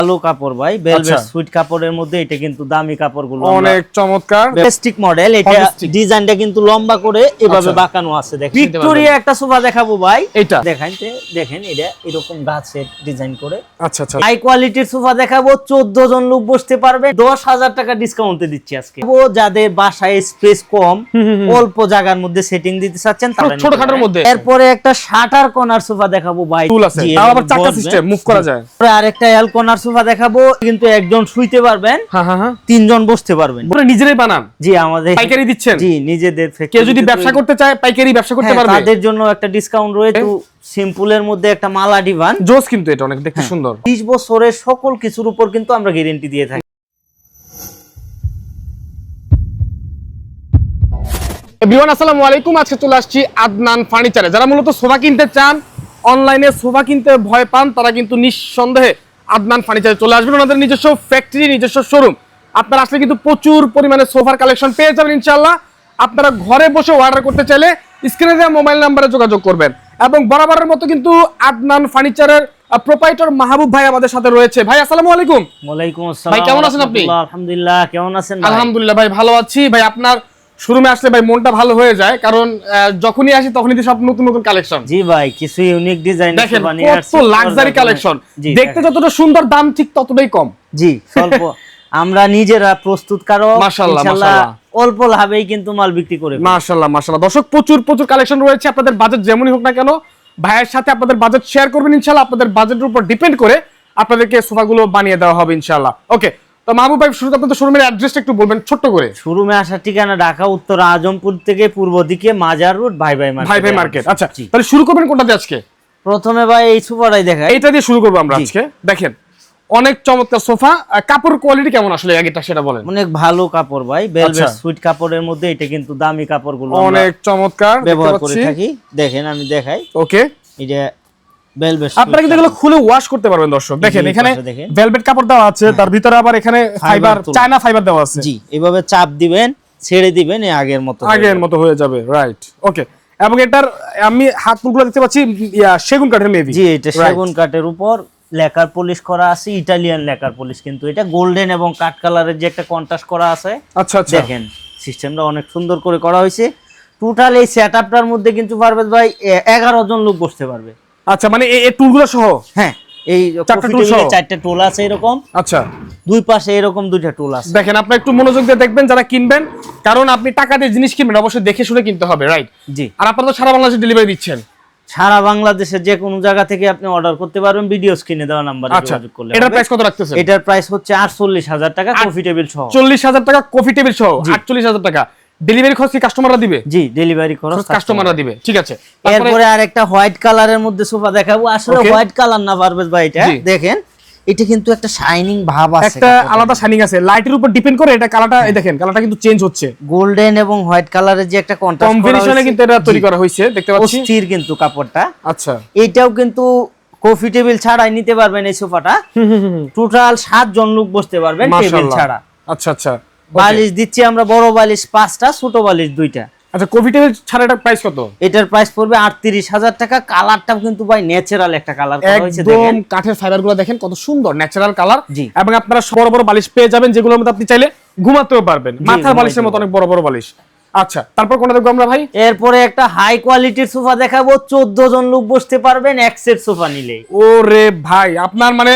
ভালো কাপড় ভাই, ভেলভেট সুইট কাপড়ের মধ্যে এটা কিন্তু দামি কাপড়গুলো অনেক চমৎকার প্লাস্টিক মডেল। এটা ডিজাইনটা কিন্তু লম্বা করে এভাবে বাঁকানো আছে। দেখেন ভিক্টোরিয়া একটা সোফা দেখাবো ভাই, এটা দেখেন এটা এরকম গাছের ডিজাইন করে। আচ্ছা আচ্ছা, হাই কোয়ালিটির সোফা দেখাবো, 14 জন লোক বসতে পারবে। 10,000 টাকা ডিসকাউন্টে দিচ্ছি আজকে। যাদের বাসায় স্পেস কম, অল্প জায়গার মধ্যে সেটিং দিতে চাচ্ছেন তারা ছোটখাটোর মধ্যে। এরপরে একটা শাটার কর্নার সোফা দেখাবো ভাই, টুল আছে, তাও আবার চাকা সিস্টেম, মুভ করা যায়। আরেকটা এল কর্নার সোফা দেখাবো, কিন্তু একজন শুইতে পারবেন, হ্যাঁ 3 জন বসতে পারবেন। পুরো নিজেরাই বানান? জি, আমাদের পাইকারি দিচ্ছেন? জি, নিজেদের। কেউ যদি ব্যবসা করতে চায় পাইকারি ব্যবসা করতে পারবে, তাদের জন্য একটা ডিসকাউন্ট রয়েছে। সিম্পলের মধ্যে একটা মালা ডিভান জোস, কিন্তু এটা অনেক দেখতে সুন্দর। 20 বছরের সকল কিছুর উপর কিন্তু আমরা গ্যারান্টি দিয়ে থাকি। এভরিওয়ান আসসালামু আলাইকুম। আজকে চলে আসছি আদনান ফার্নিচারে। যারা মূলত সোফা কিনতে চান, অনলাইনে সোফা কিনতে ভয় পান, তারা কিন্তু নিঃসন্দেহে আদনান ফার্নিচারে চলে আসবেন। ওনাদের নিজস্ব ফ্যাক্টরি, নিজস্ব শোরুম। আপনারা আসলে কিন্তু প্রচুর পরিমাণে সোফার কালেকশন পেয়ে যাবেন ইনশাআল্লাহ। আপনারা ঘরে বসে অর্ডার করতে চাইলে স্ক্রিনে দেওয়া মোবাইল নাম্বারে যোগাযোগ করবেন। এবং বরাবরের মতো কিন্তু আদনান ফার্নিচারের প্রোপাইটর মাহবুব ভাই আমাদের সাথে রয়েছে। ভাই আসসালামু আলাইকুম। ওয়ালাইকুম আসসালাম। ভাই কেমন আছেন আপনি? আলহামদুলিল্লাহ, কেমন আছেন ভাই? আলহামদুলিল্লাহ ভাই, ভালো আছি। ভাই আপনার শোরুমে আসলে ভাই মনটা ভালো হয়ে যায়, কারণ যখনই আসি তখনই তো সব নতুন নতুন কালেকশন। জি ভাই, কিছু ইউনিক ডিজাইন দেখেন, কত লাক্সারি কালেকশন। দেখতে যতটা সুন্দর, দাম ঠিক ততটাই কম। জি, স্বল্প। আমরা নিজেরা প্রস্তুতকারক, মাশাআল্লাহ ইনশাআল্লাহ অল্প লাভেই কিন্তু মাল বিক্রি করে। মাশাআল্লাহ মাশাআল্লাহ। দর্শক, প্রচুর কালেকশন রয়েছে। আপনাদের বাজেট যেমনই হোক না কেন, ভাইয়ের সাথে আপনাদের বাজেট শেয়ার করবেন ইনশাআল্লাহ। আপনাদের বাজেটের উপর ডিপেন্ড করে আপনাদেরকে সোফাগুলো বানিয়ে দেওয়া হবে ইনশাআল্লাহ। ওকে, তো মাহবুব ভাই শুরুতে আপনাদের শোরুমের অ্যাড্রেসটা একটু বলবেন ছোট্ট করে। শোরুমে আসার ঠিকানা ঢাকা উত্তর আজমপুর থেকে পূর্ব দিকে মাজার রোড, ভাই ভাই মার্কেট। আচ্ছা, তাহলে শুরু করবেন কোনটা দিয়ে আজকে? প্রথমে ভাই এই সোফাটাই দেখাই। এইটা দিয়ে শুরু করব আমরা আজকে। দেখেন, অনেক চমৎকার সোফা। কাপড় কোয়ালিটি কেমন আসলে আগেটা সেটা বলেন। অনেক ভালো কাপড় ভাই, ভেলভেট সুইট কাপড়ের মধ্যে। এটা কিন্তু দামি কাপড়গুলো অনেক চমৎকার ব্যবহার করে থাকি। দেখেন আমি দেখাই। ওকে, এটা ভেলভেট। আপনারা কিন্তু এগুলো খুলে ওয়াশ করতে পারবেন দর্শক। দেখেন, এখানে ভেলভেট কাপড় দেওয়া আছে, তার ভিতরে আবার এখানে ফাইবার, চায়না ফাইবার দেওয়া আছে। জি, এভাবে চাপ দিবেন, ছেড়ে দিবেন, এই আগের মতো হয়ে যাবে। রাইট, ওকে। এবং এটার আমি হাতগুলো দেখতে পাচ্ছি সেগুন কাঠের মেবি। জি, এটা সেগুন কাঠের উপর লেকার পলিশ করা আছে, ইটালিয়ান লেকার পলিশ। কিন্তু এটা গোল্ডেন এবং কাঠ কালারের যে একটা কন্ট্রাস্ট করা আছে। আচ্ছা আচ্ছা, দেখেন সিস্টেমটা অনেক সুন্দর করে করা হয়েছে। টোটাল এই সেটআপটার মধ্যে কিন্তু পারবে ভাই 11 জন লোক বসতে পারবে। আচ্ছা, মানে এই টুলগুলো সহ? হ্যাঁ, এই চারটা টুল আছে এরকম। আচ্ছা, দুই পাশে এরকম দুইটা টুল আছে। দেখেন, আপনি একটু মনোযোগ দিয়ে দেখবেন যারা কিনবেন, কারণ আপনি টাকা দিয়ে জিনিস কিনবেন অবশ্যই দেখে শুনে কিনতে হবে, রাইট? জি। আর আপনারা তো সারা বাংলাদেশে ডেলিভারি দিচ্ছেন? সারা বাংলাদেশের যে কোনো জায়গা থেকে আপনি অর্ডার করতে পারবেন, ভিডিও স্ক্রিনে দেওয়া নম্বরে যোগাযোগ করলে। এটার প্রাইস কত রাখতেছেন? এটার প্রাইস হচ্ছে 48,000 টাকা, কফি টেবিল সহ। 40,000 টাকা কফি টেবিল সহ, 48,000 টাকা। ডেলিভারি খরচ কি কাস্টমাররা দিবে? জি, ডেলিভারি খরচ কাস্টমাররা দিবে। ঠিক আছে। এরপরে আরেকটা হোয়াইট কালারের মধ্যে সোফা দেখাবো। আসলে হোয়াইট কালার না পারবেজ ভাই, এটা দেখেন, এটা কিন্তু একটা শাইনিং ভাব আছে, একটা আলাদা শাইনিং আছে। লাইটের উপর ডিপেন্ড করে এটা কালারটা, এই দেখেন কালারটা কিন্তু চেঞ্জ হচ্ছে। গোল্ডেন এবং হোয়াইট কালারের যে একটা কন্ট্রাস্ট কম্বিনেশনে কিন্তু এটা তৈরি করা হয়েছে, দেখতে পাচ্ছি। অস্থির কিন্তু কাপড়টা। আচ্ছা, এটাও কিন্তু কফি টেবিল ছাড়াই নিতে পারবেন এই সোফাটা। টোটাল 7 জন লোক বসতে পারবেন টেবিল ছাড়া। আচ্ছা আচ্ছা, বালিশ দিচ্ছি আমরা বড় বালিশ 5টা, ছোট বালিশ 2টা। আচ্ছা, কফি টেবিল ছাড়া এটার প্রাইস কত? এটার প্রাইস পড়বে 38,000 টাকা। কালারটাও কিন্তু ভাই ন্যাচারাল একটা কালার করা হয়েছে। দেখেন, একদম কাঠের ফাইবারগুলো দেখেন কত সুন্দর, ন্যাচারাল কালার। এবং আপনারা বড় বড় বালিশ পেয়ে যাবেন, যেগুলোর মধ্যে আপনি চাইলে ঘুমাতেও পারবেন। মাথার বালিশের মতো অনেক বড় বড় বালিশ। আচ্ছা, তারপর কোনটা দেখবো আমরা ভাই? এরপরে একটা হাই কোয়ালিটির সোফা দেখাবো, 14 জন লোক বসতে পারবেন এক সেট সোফা নিলে। ওরে ভাই, আপনার মানে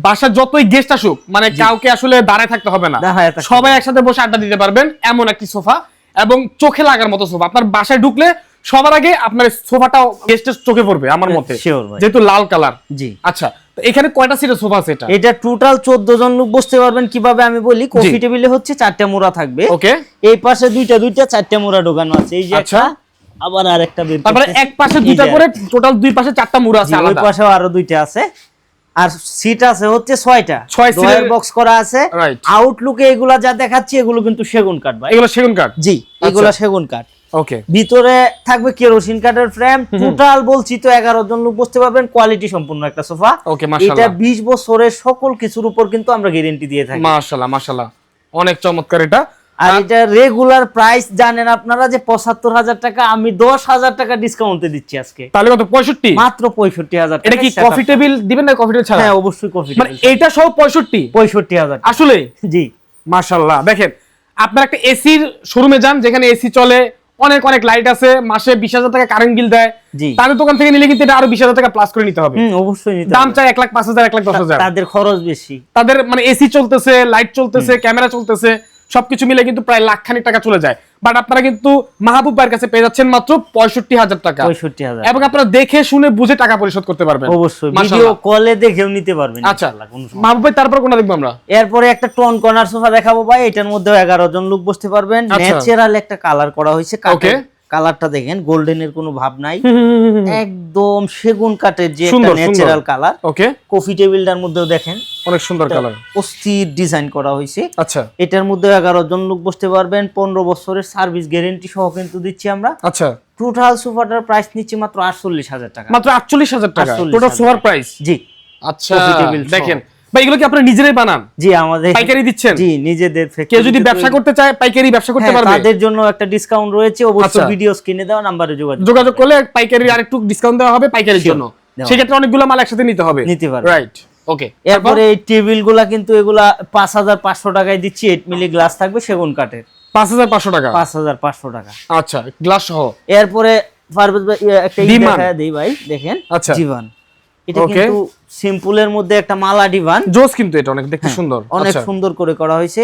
বাসা যতই গেস্ট আসুক, মানে কাউকে আসলে দাঁড়ায় থাকতে হবে না, সবাই একসাথে বসে আড্ডা দিতে পারবেন এমন একটি সোফা। এবং চোখে লাগার মতো সোফা। আপনার বাসায় ঢুকলে সবার আগে আপনার সোফাটা গেস্টের চোখে পড়বে আমার মতে, যেহেতু লাল কালার। জি। আচ্ছা, তো এখানে কয়টা সিটের সোফা আছে এটা? এটা টোটাল 14 জন লোক বসতে পারবেন। কিভাবে আমি বলি, কফি টেবিলে হচ্ছে 4টা মোড়া থাকবে। ওকে, এই পাশে দুইটা 4টা মোড়া ঢোকানো আছে। এই যে একটা, আবার আরেকটা বের করতে। তারপরে এক পাশে দুইটা করে, টোটাল দুই পাশে 4টা মোড়া আছে আলাদা। ওই পাশেও আরো 2টা আছে। আর সিট আছে হচ্ছে 6টা। 6 সিটের বক্স করা আছে। আউটলুকে এগুলা যা দেখাচ্ছি এগুলো কিন্তু সেগুন কাঠ ভাই। এগুলো সেগুন কাঠ? জি, এগুলো সেগুন কাঠ। ওকে, ভিতরে থাকবে কেরোসিন কাঠের ফ্রেম। টোটাল বলছি তো 11 জন লোক বসতে পারবেন। কোয়ালিটি সম্পূর্ণ একটা সোফা। ওকে, মাশাআল্লাহ। এটা 20 বছরের সকল কিছুর উপর কিন্তু আমরা গ্যারান্টি দিয়ে থাকি। মাশাআল্লাহ মাশাআল্লাহ, অনেক চমৎকার এটা। আর এটা রেগুলার প্রাইস জানেন আপনারা যে ৭৫,০০০ টাকা, আমি ১০,০০০ টাকা ডিসকাউন্টে দিচ্ছি আজকে। তাহলে কত? 65 মাত্র ৬৫,০০০ টাকা। এটা কি কফি টেবিল দিবেন না কফি টেবিল ছাড়া? হ্যাঁ অবশ্যই কফি মানে এটা সহ ৬৫,০০০ আসলে জি মাশাআল্লাহ। দেখেন আপনার একটা এসির শোরুমে যান যেখানে এসি চলে, অনেক অনেক লাইট আছে, মাসে ২০,০০০ টাকা কারেন্ট বিল দেয়, তাদের দোকান থেকে নিলে কিন্তু এটা আরো 20,০০০ টাকা প্লাস করে নিতে হবে। অবশ্যই নিতে দাম চাই ১,০৫,০০০, ১,১০,০০০। তাদের খরচ বেশি, তাদের মানে এসি চলতেছে, লাইট চলতেছে, ক্যামেরা চলতেছে, সবকিছু মিলে কিন্তু প্রায় লাখখানিক টাকা চলে যায়। বাট আপনারা কিন্তু মাহবুব ভাইয়ের কাছে পেয়ে যাচ্ছেন মাত্র ৬৫,০০০ টাকা। ৬৫,০০০ এবং আপনারা দেখে শুনে বুঝে টাকা পরিশোধ করতে পারবেন। অবশ্যই ভিডিও কলে দেখেও নিতে পারবেন। আচ্ছা মাহবুব ভাই, তারপর কোনটা দেখবো আমরা? এরপরে একটা টোন কর্নার সোফা দেখাবো ভাই। এটার মধ্যে 11 জন লোক বসতে পারবেন। ন্যাচারাল একটা কালার করা হয়েছে। কালারটা দেখেন, গোল্ডেনের কোনো ভাব নাই, একদম সেগুন কাঠের যে একটা ন্যাচারাল কালার। ওকে, কফি টেবিলটার মধ্যেও দেখেন অনেক সুন্দর কালার, অস্থির ডিজাইন করা হয়েছে। আচ্ছা, এটার মধ্যে 11 জন লোক বসতে পারবেন। 15 বছরের সার্ভিস গ্যারান্টি সহ কিন্তু দিচ্ছি আমরা। আচ্ছা, টোটাল সোফাটার প্রাইস নিচ্ছি মাত্র ৪৮,০০০ টাকা। মাত্র ৪৮,০০০ টাকা টোটাল সোফার প্রাইস? জি। আচ্ছা দেখেন ভাই, এগুলো কি আপনারা নিজেরাই বানান? জি, আমাদের পাইকারি দিচ্ছেন? জি, নিজেদের থেকে। কেউ যদি ব্যবসা করতে চায় পাইকারি ব্যবসা করতে পারবে? তাদের জন্য একটা ডিসকাউন্ট রয়েছে, অবশ্যই ভিডিও স্ক্রিনে দেওয়া নম্বরে যোগাযোগ করলে পাইকারি আরেকটু ডিসকাউন্ট দেওয়া হবে পাইকারির জন্য। সেই ক্ষেত্রে অনেকগুলো মাল একসাথে নিতে হবে, নিতে পারবে। রাইট, ওকে। এরপরে এই টেবিলগুলা কিন্তু এগুলা ৫,৫০০ টাকায় দিচ্ছি। 8 মিলি গ্লাস থাকবে সেগুন কাঠের। ৫,৫০০ টাকা? ৫,৫০০ টাকা। আচ্ছা, গ্লাস সহ। এরপরে পারভেজ ভাই একটা দেখা দেই ভাই, দেখেন জীবান। এটা কিন্তু সিম্পলের মধ্যে একটা মালা ডিভান। জোস কিন্তু এটা অনেক দেখতে সুন্দর, অনেক সুন্দর করে করা হয়েছে।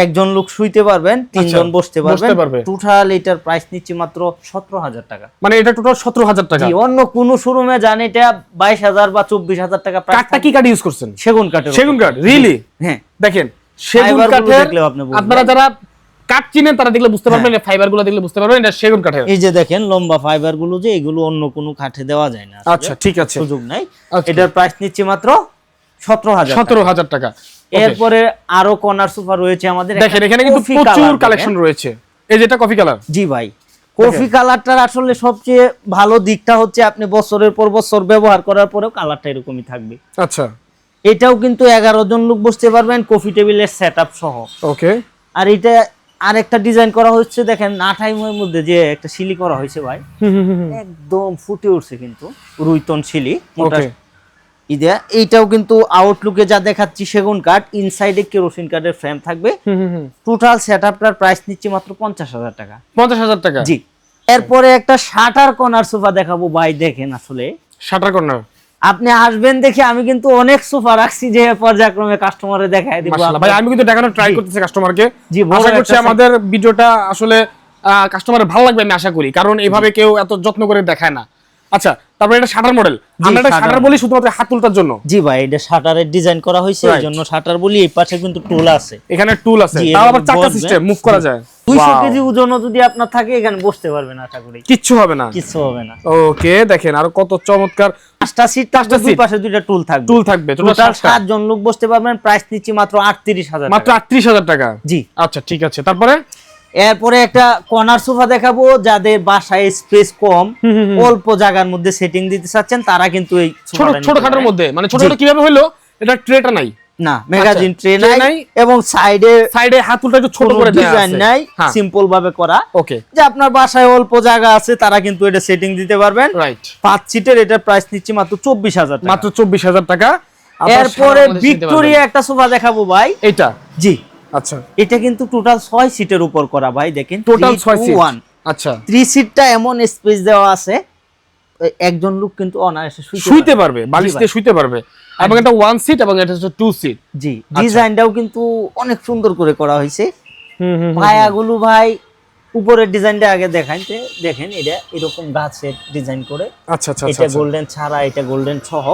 একজন লোক শুইতে পারবেন, 3 জন বসতে পারবেন। টোটাল এটার প্রাইস নিচ্ছি মাত্র ১৭,০০০ টাকা। মানে এটা টোটাল ১৭,০০০ টাকা? জি, অন্য কোন শোরুমে জান এটা ২২,০০০ বা ২৪,০০০ টাকা প্রাইস। কাঠটা কি কাঠ ইউজ করছেন? সেগুন কাঠের। সেগুন কাঠ? রিয়েলি? হ্যাঁ, দেখেন সেগুন কাঠের, আপনারা যারা কাঠ চিনেন তারা দেখলে বুঝতে পারবেন, এই ফাইবার গুলো দেখলে বুঝতে পারবেন এটা সেগুন কাঠের। এই যে দেখেন লম্বা ফাইবার গুলো, যে এগুলো অন্য কোনো কাঠে দেওয়া যায় না। আচ্ছা ঠিক আছে, সুযোগ নাই। এটার প্রাইস নিচ্ছি মাত্র ১৭,০০০ টাকা। এরপরে আরো কর্নার সোফা রয়েছে আমাদের। দেখেন এখানে কিন্তু প্রচুর কালেকশন রয়েছে। এই যেটা কফি কালার। জি ভাই, কফি কালারটার আসলে সবচেয়ে ভালো দিকটা হচ্ছে আপনি বছরের পর বছর ব্যবহার করার পরেও কালারটা এরকমই থাকবে। আচ্ছা, এটাও কিন্তু 11 জন লোক বসতে পারবেন, কফি টেবিলের সেটআপ সহ। ওকে। আর এটা আরেকটা ডিজাইন করা হচ্ছে, দেখেন নাটাইমের মধ্যে যে একটা শিলি করা হয়েছে ভাই, একদম ফুটে উঠছে কিন্তু রুইতন শিলি। এইটাও কিন্তু আউটলুকে যা দেখাচ্ছি সেগুন কাঠ, ইনসাইডে কেরোসিন কাঠের ফ্রেম থাকবে। টোটাল সেটআপটার প্রাইস নিচ্ছি মাত্র ৫০,০০০ টাকা। ৫০,০০০ টাকা? জি। এরপরে একটা শাটার কর্নার সোফা দেখাবো ভাই। দেখেন আসলে শাটার কর্নার, আপনি আসবেন দেখে আমি কিন্তু অনেক সোফা রাখছি যে পর্যায়ক্রমে কাস্টমারে দেখায় দিব। মাশাআল্লাহ ভাই, আমি কিন্তু দেখানোর ট্রাই করতেছি কাস্টমারকে। আশা করছি আমাদের ভিডিওটা আসলে কাস্টমারের ভালো লাগবে, আমি আশা করি, কারণ এইভাবে কেউ এত যত্ন করে দেখায় না। আচ্ছা, তারপর এটা শাটার মডেল। আমরা এটা শাটার বলি শুধুমাত্র হাত তুলতার জন্য। জি ভাই, এটা শাটারের ডিজাইন করা হয়েছে, এইজন্য শাটার বলি। এই পাশে কিন্তু টুল আছে, এখানে টুল আছে, তাও আবার চাকা সিস্টেম, মুভ করা যায়। 200 কেজি ওজনও যদি আপনার থাকে এখানে বসতে পারবেন, আশা করি কিচ্ছু হবে না, কিচ্ছু হবে না। ওকে, দেখেন আর কত চমৎকার। 5টা সিট, 2 পাশে 2টা টুল থাকবে। টোটাল 7 জন লোক বসতে পারবেন। প্রাইস নিচ্ছি মাত্র ৩৮,০০০ টাকা। মাত্র ৩৮,০০০ টাকা? জি। আচ্ছা ঠিক আছে, তারপরে এরপরে একটা কর্নার সোফা দেখাবো। যাদের বাসায় স্পেস কম, অল্প জায়গার মধ্যে সেটিং দিতে চাচ্ছেন, তারা কিন্তু এই ছোটখাটোর মধ্যে, মানে ছোটখাটো কিভাবে হলো, এটা ট্রেটা নাই না, ম্যাগাজিন ট্রে নাই, এবং সাইডে হাতুলটা একটু ছোট করে ডিজাইন নাই, সিম্পল ভাবে করা। ওকে, যে আপনার বাসায় অল্প জায়গা আছে তারা কিন্তু এটা সেটিং দিতে পারবেন। রাইট। 5 সিটের এটার প্রাইস নিচ্ছি মাত্র ২৪,০০০ টাকা। মাত্র ২৪,০০০ টাকা। এরপরে ভিক্টোরিয়া একটা সোফা দেখাবো ভাই। এটা? জি। আচ্ছা, এটা কিন্তু টোটাল 6 সিটের উপর করা ভাই। দেখেন টোটাল 6 সিট। আচ্ছা, 3 সিটটা এমন স্পেস দেওয়া আছে, একজন লোক কিন্তু অনায়াসে শুইতে পারবে, বালিশ দিয়ে শুইতে পারবে। এবং এটা 1 সিট এবং এটা হচ্ছে 2 সিট। জি, ডিজাইনটাও কিন্তু অনেক সুন্দর করে করা হয়েছে। পায়াগুলো ভাই, উপরের ডিজাইনটা আগে দেখাইতে দেখেন, এটা এরকম গাছের ডিজাইন করে। আচ্ছা আচ্ছা, এটা গোল্ডেন ছাড়া, এটা গোল্ডেন সহ।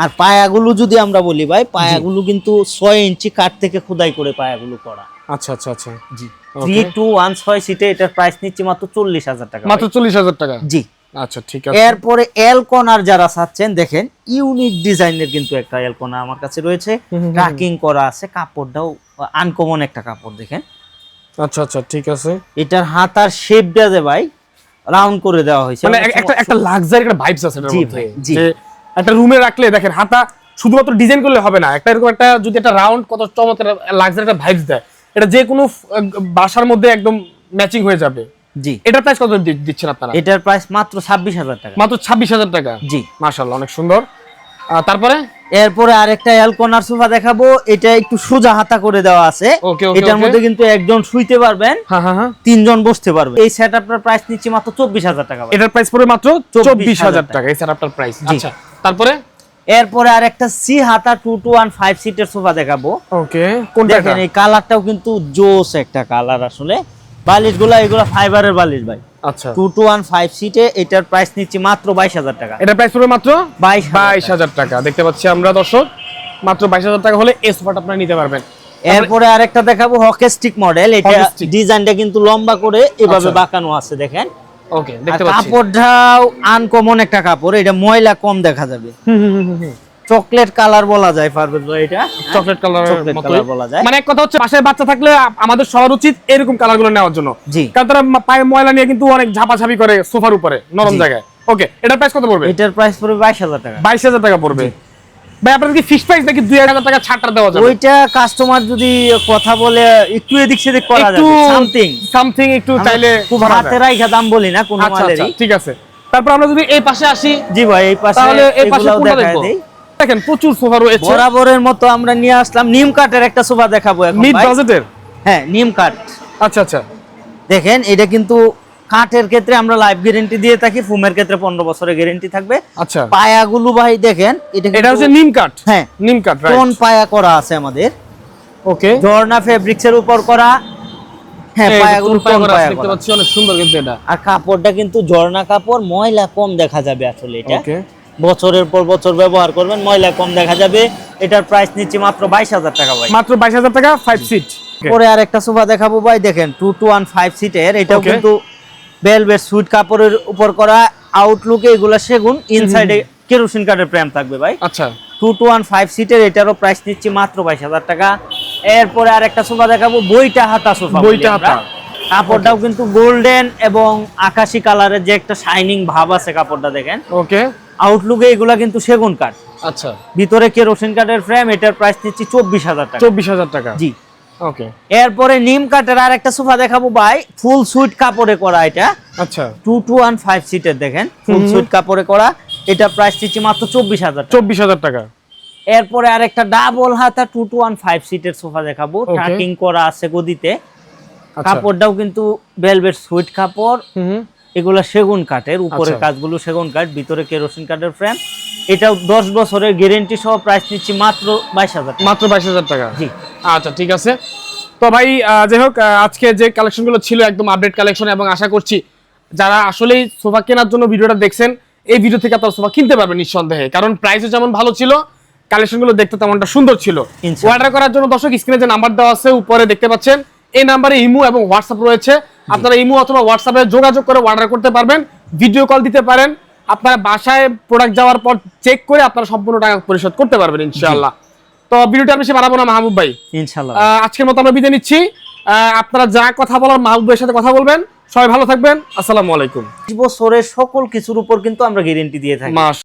আর পায়াগুলো যদি আমরা বলি ভাই, পায়াগুলো কিন্তু 6 ইঞ্চি কাঠ থেকে খোদাই করে পায়াগুলো করা। আচ্ছা আচ্ছা আচ্ছা, জি। 3-2-1-6 সিটে এটার প্রাইস নিচ্ছি মাত্র ৪০,০০০ টাকা। মাত্র ৪০,০০০ টাকা? জি। আচ্ছা ঠিক আছে। এরপরে এল কর্নার যারা চাচ্ছেন, দেখেন ইউনিক ডিজাইনের কিন্তু একটা এল কর্নার আমার কাছে রয়েছে। ট্র্যাকিং করা আছে, কাপড়টাও আনকমন একটা কাপড়, দেখেন। আচ্ছা আচ্ছা ঠিক আছে। এটার হাতার শেপটা যে ভাই রাউন্ড করে দেওয়া হয়েছে, মানে একটা লাক্সারি একটা ভাইবস আছে এটার মধ্যে। যে একটা রুমে রাখলে দেখেন হাতা শুধুমাত্র ডিজাইন করলে হবে না, একটা এরকম একটা যদি একটা রাউন্ড কত চমৎকার লাক্সারি একটা ভাইবস দেয়। এটা যে কোনো বাসার মধ্যে একদম ম্যাচিং হয়ে যাবে। জি, এটার প্রাইস কত দিচ্ছেন আপনারা? এটার প্রাইস মাত্র 26,000 টাকা। মাত্র 26,000 টাকা? জি, মাশাআল্লাহ, অনেক সুন্দর। তারপরে এরপরে আরেকটা এল কর্নার সোফা দেখাবো। এটা একটু সোজা হাতা করে দেওয়া আছে। এটার মধ্যে কিন্তু একজন শুইতে পারবেন, তিনজন বসতে পারবেন। এই সেটআপটার প্রাইস নিচ্ছি মাত্র 24,000 টাকা। এটার প্রাইস পড়বে মাত্র 24,000 টাকা এই সেটআপটার প্রাইস। আচ্ছা, তারপরে এরপরে আরেকটা সি হাতা 2-1-5 সিটের সোফা দেখাবো। ওকে, কোনটা? দেখেন এই কালারটাও কিন্তু জোস একটা কালার আসলে। বালিশগুলো এগুলো ফাইবারের বালিশ ভাই। আচ্ছা, 2-1-5 সিটে এটার প্রাইস নিচ্ছি মাত্র 22,000 টাকা। এটার প্রাইস পড়বে মাত্র 22,000 টাকা। দেখতে পাচ্ছি আমরা দর্শক, মাত্র 22,000 টাকা হলে এই সোফাটা আপনারা নিতে পারবেন। এরপরে আরেকটা দেখাবো হকি-স্টিক মডেল। এটা ডিজাইনটা কিন্তু লম্বা করে এভাবে বাঁকানো আছে দেখেন। ওকে, দেখতে পাচ্ছি। কাপড়টাও আনকমন একটা কাপড়, এটা ময়লা কম দেখা যাবে। চকলেট কালার বলা যায় পারবেন ভাই, এটা চকলেট কালারের মতোই বলা যায়। মানে এক কথা হচ্ছে বাসায় বাচ্চা থাকলে আমাদের সবার উচিত এরকম কালারগুলো নেওয়ার জন্য। জি, কারণ তারা পায়ে ময়লা নিয়ে কিন্তু অনেক ঝাপাঝাপি করে সোফার উপরে নরম জায়গায়। ওকে, এটার প্রাইস কত পড়বে? এটার প্রাইস পড়বে 22,000 টাকা। 22,000 টাকা পড়বে। ভাই আপনাদের কি ফিক্স প্রাইস নাকি 2,000 টাকা ছাড়টা দেওয়া যাবে? ওইটা কাস্টমার যদি কথা বলে একটু এদিক সেদিক করা যাবে, সামথিং একটু চাইলে খুব হাতে রাইখা দাম বলি না কোনো মালেরই। ঠিক আছে। তারপর আমরা যদি এই পাশে আসি। জি ভাই, এই পাশে তাহলে এই পাশে এগুলাও কোনটা দেখায় দেখবো? দেই। দেখেন প্রচুর সোফা রয়েছে। বরাবরের মতো আমরা নিয়ে আসলাম নিম কাঠের একটা সোফা দেখাবো এখন মিড ভাই। বাজেটের? হ্যাঁ, নিম কাঠ। আচ্ছা আচ্ছা, দেখেন এটা কিন্তু কাঠের ক্ষেত্রে আমরা লাইফ গ্যারান্টি দিয়ে থাকি, ফুমের ক্ষেত্রে 15 বছরের গ্যারান্টি থাকবে। আচ্ছা, পায়াগুলো ভাই দেখেন, এটা হচ্ছে নিম কাঠ। হ্যাঁ, নিম কাঠ, রাইট। কোন পায়া করা আছে আমাদের। ওকে, ঝর্ণা ফেব্রিক্স এর উপর করা। হ্যাঁ, পায়াগুলো কোন পায়া দেখতে করা। পাচ্ছি, অনেক সুন্দর কিন্তু এটা। আর কাপড়টা কিন্তু ঝর্ণা কাপড়, ময়লা কম দেখা যাবে আসলে। এটা ওকে, বছরের পর বছর ব্যবহার করবেন, ময়লা কম দেখা যাবে। এটার প্রাইস নিচ্ছি মাত্র 22,000 টাকা ভাই। মাত্র 22,000 টাকা 5 সিট। পরে আরেকটা সোফা দেখাবো ভাই, দেখেন 2-1-5 সিটের। এটাও কিন্তু ভেলভেট সুইট কাপড়ের উপর করা। আউটলুকে এগুলা সেগুন, ইনসাইডে কেরোসিন কাঠের ফ্রেম থাকবে ভাই। আচ্ছা, 2-1-5 সিটের। এটারও প্রাইস নিচ্ছি মাত্র 22,000 টাকা। এরপরে আরেকটা সোফা দেখাবো, বইটা হাতা সোফা। বইটা হাতা। কাপড়টাও কিন্তু গোল্ডেন এবং আকাশি কালারের যে একটা শাইনিং ভাব আছে কাপড়টা দেখেন। ওকে, আউটলুকে এগুলা কিন্তু সেগুন কাঠ, আচ্ছা, ভিতরে কেরোসিন কাঠের ফ্রেম। এটার প্রাইস নিচ্ছি 24,000 টাকা। 24,000 টাকা। জি, ওকে। এরপরে নিম কাঠের আর একটা সোফা দেখাবো ভাই, ফুল সুইট কাপড়ে করা। এটা আচ্ছা, 2-1-5 সিটের দেখেন, ফুল সুইট কাপড়ে করা। এটা প্রাইস দিচ্ছি মাত্র 24,000 টাকা। 24,000 টাকা। এরপরে আরেকটা ডাবল হাতা 2-1-5 সিটের সোফা দেখাবো, ট্র্যাকিং করা আছে গদিতে। কাপড়টাও কিন্তু ভেলভেট সুইট কাপড়। এগুলা সেগুন কাঠের, উপরের কাজগুলো সেগুন কাঠ, ভিতরে কেরোসিন কাঠের ফ্রেম। এটাও 10 বছরের গ্যারান্টি সহ। প্রাইস নিচ্ছি মাত্র 22,000 টাকা। মাত্র 22,000 টাকা। জি, আচ্ছা, ঠিক আছে। তো ভাই যাই হোক, আজকে যে কালেকশনগুলো ছিল একদম আপডেট কালেকশন, এবং আশা করছি যারা আসলেই সোফা কেনার জন্য ভিডিওটা দেখছেন, এই ভিডিও থেকে আপনারা সোফা কিনতে পারবেন নিঃসন্দেহে। কারণ প্রাইসও যেমন ভালো ছিল, কালেকশনগুলো দেখতে তেমনটা সুন্দর ছিল। অর্ডার করার জন্য দর্শক স্ক্রিনে যে নাম্বার দেওয়া আছে উপরে দেখতে পাচ্ছেন, এই নাম্বারে ইমো এবং হোয়াটসঅ্যাপ রয়েছে। আপনারা ইমো অথবা হোয়াটসঅ্যাপে যোগাযোগ করে অর্ডার করতে পারবেন, ভিডিও কল দিতে পারেন। আপনারা বাসায় প্রোডাক্ট যাওয়ার পর চেক করে আপনারা সম্পূর্ণ টাকা পরিশোধ করতে পারবেন ইনশাআল্লাহ। তো ভিডিওটা বেশি বাড়াবো না মাহবুব ভাই, ইনশাআল্লাহ। আজকের মতো আমরা বিদায় নিচ্ছি। আপনারা যা কথা বলার মাহবুব ভাইয়ের সাথে কথা বলবেন। সবাই ভালো থাকবেন। আসসালামু আলাইকুম। 20 বছরের সকল কিছুর উপর কিন্তু আমরা গ্যারান্টি দিয়ে থাকি।